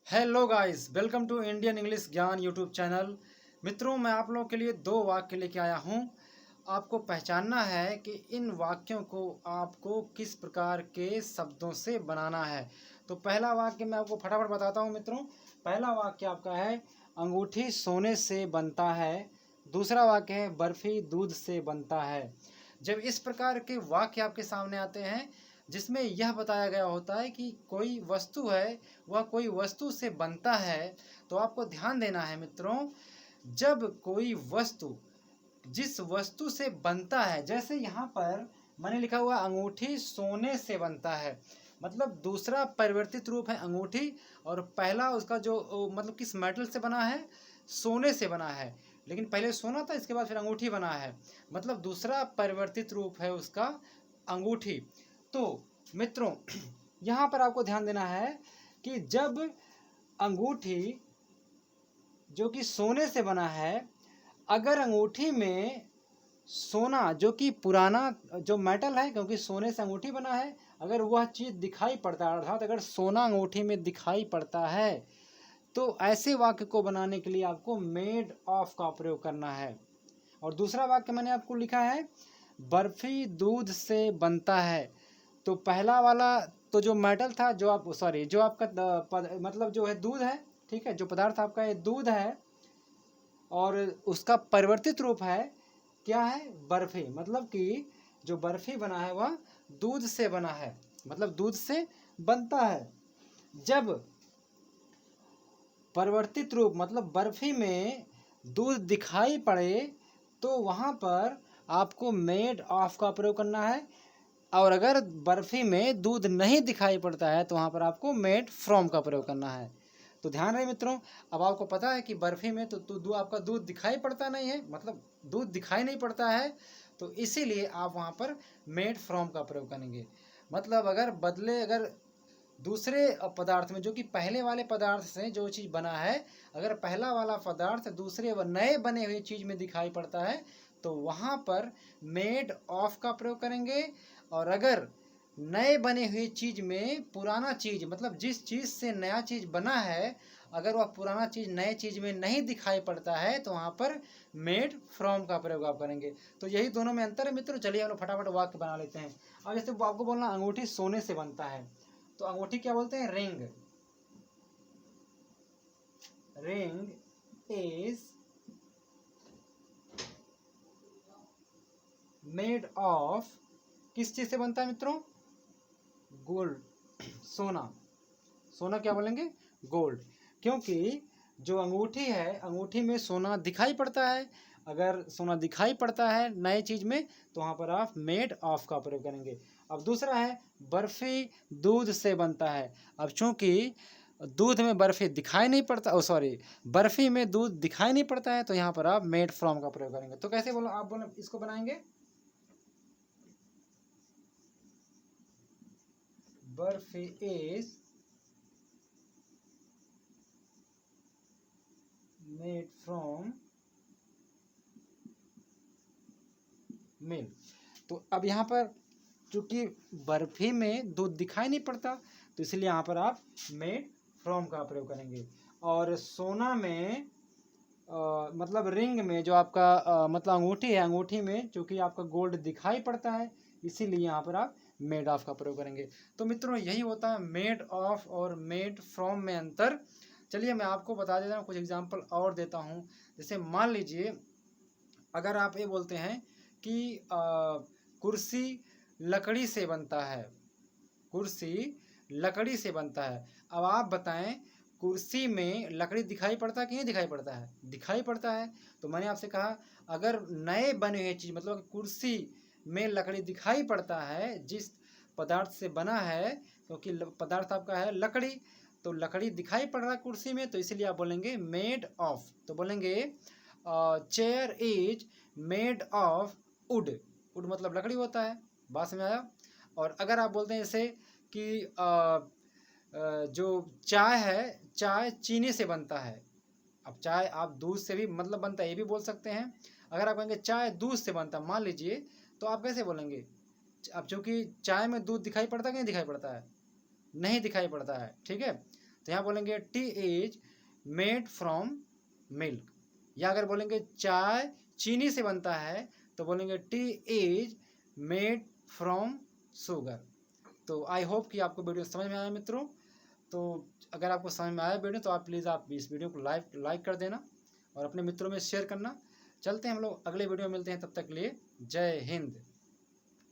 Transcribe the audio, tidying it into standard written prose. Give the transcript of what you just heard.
Hello guys, welcome to Indian English Gyan YouTube channel. मित्रों, मैं आप लोगों के लिए दो वाक्य लेके आया हूँ। आपको पहचानना है कि इन वाक्यों को आपको किस प्रकार के शब्दों से बनाना है। तो पहला वाक्य मैं आपको फटाफट बताता हूँ मित्रों। पहला वाक्य आपका है अंगूठी सोने से बनता है। दूसरा वाक्य है बर्फ़ी दूध से बनता है। जब इस प्रकार के वाक्य आपके सामने आते हैं जिसमें यह बताया गया होता है कि कोई वस्तु है वह कोई वस्तु से बनता है, तो आपको ध्यान देना है मित्रों, जब कोई वस्तु जिस वस्तु से बनता है, जैसे यहाँ पर मैंने लिखा हुआ अंगूठी सोने से बनता है, मतलब दूसरा परिवर्तित रूप है अंगूठी और पहला उसका जो मतलब किस मेटल से बना है, सोने से बना है। लेकिन पहले सोना था, इसके बाद फिर अंगूठी बना है, मतलब दूसरा परिवर्तित रूप है उसका अंगूठी। तो मित्रों यहाँ पर आपको ध्यान देना है कि जब अंगूठी जो कि सोने से बना है, अगर अंगूठी में सोना जो कि पुराना जो मेटल है, क्योंकि सोने से अंगूठी बना है, अगर वह चीज़ दिखाई पड़ता है, अर्थात अगर सोना अंगूठी में दिखाई पड़ता है, तो ऐसे वाक्य को बनाने के लिए आपको मेड ऑफ का प्रयोग करना है। और दूसरा वाक्य मैंने आपको लिखा है बर्फी दूध से बनता है। तो पहला वाला तो जो मेटल था, जो आप जो आपका मतलब जो है दूध है, ठीक है, जो पदार्थ आपका ये दूध है और उसका परिवर्तित रूप है क्या है, बर्फी, मतलब कि जो बर्फी बना है वह दूध से बना है, मतलब दूध से बनता है। जब परिवर्तित रूप मतलब बर्फी में दूध दिखाई पड़े तो वहाँ पर आपको मेड ऑफ का प्रयोग करना है, और अगर बर्फी में दूध नहीं दिखाई पड़ता है तो वहाँ पर आपको मेड फ्रॉम का प्रयोग करना है। तो ध्यान रहे मित्रों, अब आपको पता है कि बर्फी में तो आपका दूध दिखाई पड़ता नहीं है, मतलब दूध दिखाई नहीं पड़ता है, तो इसीलिए आप वहाँ पर मेड फ्रॉम का प्रयोग करेंगे। मतलब अगर दूसरे पदार्थ में जो कि पहले वाले पदार्थ से जो चीज़ बना है, अगर पहला वाला पदार्थ दूसरे व नए बने हुए चीज़ में दिखाई पड़ता है तो वहाँ पर मेड ऑफ का प्रयोग करेंगे। और अगर नए बने हुए चीज़ में पुराना चीज़, मतलब जिस चीज़ से नया चीज़ बना है, अगर वह पुराना चीज़ नए चीज़ में नहीं दिखाई पड़ता है तो वहाँ पर मेड फ्रॉम का प्रयोग आप करेंगे। तो यही दोनों में अंतर है मित्रों। चलिए हम लोग फटाफट वाक्य बना लेते हैं। अब जैसे आपको बोलना अंगूठी सोने से बनता है, तो अंगूठी क्या बोलते हैं, ring. Ring is made of, किस चीज से बनता है मित्रों, गोल्ड, सोना। सोना क्या बोलेंगे, गोल्ड, क्योंकि जो अंगूठी है, अंगूठी में सोना दिखाई पड़ता है। अगर सोना दिखाई पड़ता है नए चीज़ में तो वहाँ पर आप मेड ऑफ का प्रयोग करेंगे। अब दूसरा है बर्फ़ी दूध से बनता है। अब चूंकि दूध में बर्फ़ी दिखाई नहीं पड़ता, बर्फ़ी में दूध दिखाई नहीं पड़ता है, तो यहाँ पर आप मेड फ्रॉम का प्रयोग करेंगे। तो कैसे बोलो, आप बोलो इसको बनाएंगे, barfi is made from milk. तो अब यहाँ पर चूंकि बर्फी में दूध दिखाई नहीं पड़ता, तो इसलिए यहाँ पर आप मेड फ्रॉम का प्रयोग करेंगे। और सोना में मतलब रिंग में जो आपका मतलब अंगूठी है, अंगूठी में चूंकि आपका गोल्ड दिखाई पड़ता है, इसीलिए यहाँ पर आप मेड ऑफ का प्रयोग करेंगे। तो मित्रों यही होता है मेड ऑफ और मेड फ्रॉम में अंतर। चलिए मैं आपको बता देता हूँ, कुछ एग्जाम्पल और देता हूँ। जैसे मान लीजिए अगर आप ये बोलते हैं कि कुर्सी लकड़ी से बनता है, कुर्सी लकड़ी से बनता है। अब आप बताएं कुर्सी में लकड़ी दिखाई पड़ता है कि नहीं दिखाई पड़ता है, दिखाई पड़ता है। तो मैंने आपसे कहा अगर नए बने हुए चीज़, मतलब कुर्सी में लकड़ी दिखाई पड़ता है जिस पदार्थ से बना है, क्योंकि पदार्थ आपका है लकड़ी, तो लकड़ी दिखाई पड़ रहा है कुर्सी में, तो इसलिए आप बोलेंगे मेड ऑफ। तो बोलेंगे chair is made of would. Would मतलब लकड़ी होता है, बात समझ आया। और अगर आप बोलते हैं जैसे कि जो चाय है, चाय चीनी से बनता है। अब चाय आप दूध से भी मतलब बनता है, ये भी बोल सकते हैं। अगर आप कहेंगे चाय दूध से बनता है मान लीजिए, तो आप कैसे बोलेंगे, अब चूंकि चाय में दूध दिखाई पड़ता है कि नहीं दिखाई पड़ता है, नहीं दिखाई पड़ता है, ठीक है। तो यहाँ बोलेंगे T is made from milk, या अगर बोलेंगे चाय चीनी से बनता है तो बोलेंगे T is made from sugar. तो आई होप कि आपको वीडियो समझ में आया मित्रों। तो अगर आपको समझ में आया वीडियो तो आप प्लीज़ आप इस वीडियो को लाइक कर देना और अपने मित्रों में शेयर करना। चलते हैं हम लोग अगले वीडियो में मिलते हैं, तब तक के लिए जय हिंद।